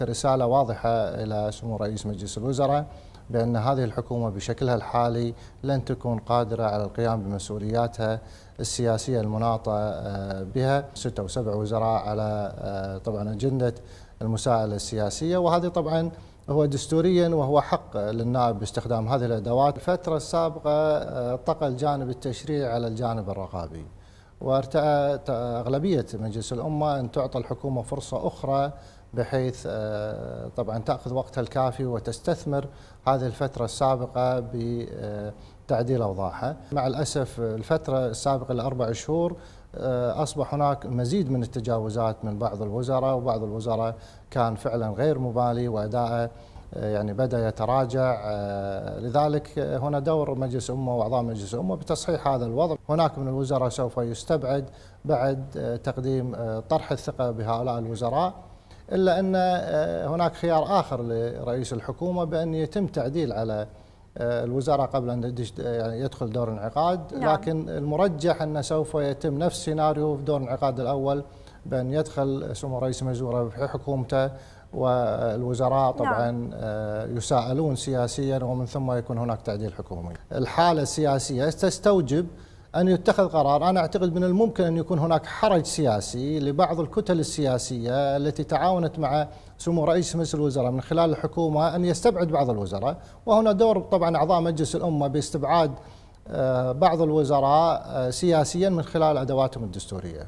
رسالة واضحة إلى سمو رئيس مجلس الوزراء بأن هذه الحكومة بشكلها الحالي لن تكون قادرة على القيام بمسؤولياتها السياسية المناطة بها. 6 و7 وزراء على طبعا أجندة المساءلة السياسية، وهذه طبعا هو دستوريا وهو حق للنائب باستخدام هذه الأدوات. الفترة السابقة طغى الجانب التشريعي على الجانب الرقابي، وارتأت أغلبية مجلس الأمة أن تعطى الحكومة فرصة أخرى بحيث طبعا تأخذ وقتها الكافي وتستثمر هذه الفترة السابقة بتعديل أوضاعها. مع الأسف الفترة السابقة ل4 شهور أصبح هناك مزيد من التجاوزات من بعض الوزراء، وبعض الوزراء كان فعلا غير مبالي وأداءه يعني بدأ يتراجع. لذلك هنا دور مجلس الأمة وأعضاء مجلس الأمة بتصحيح هذا الوضع. هناك من الوزراء سوف يستبعد بعد تقديم طرح الثقة بهؤلاء الوزراء، إلا أن هناك خيار آخر لرئيس الحكومة بأن يتم تعديل على الوزراء قبل أن يعني يدخل دور انعقاد. نعم. لكن المرجح أنه سوف يتم نفس سيناريو في دور انعقاد الأول، بأن يدخل سمو رئيس مجلس الوزراء في حكومته والوزراء طبعا نعم. يساءلون سياسيا، ومن ثم يكون هناك تعديل حكومي. الحالة السياسية تستوجب أن يتخذ قرار. أنا أعتقد من الممكن أن يكون هناك حرج سياسي لبعض الكتل السياسية التي تعاونت مع سمو رئيس مجلس الوزراء من خلال الحكومة أن يستبعد بعض الوزراء، وهنا دور طبعا أعضاء مجلس الأمة باستبعاد بعض الوزراء سياسيا من خلال أدواتهم الدستورية.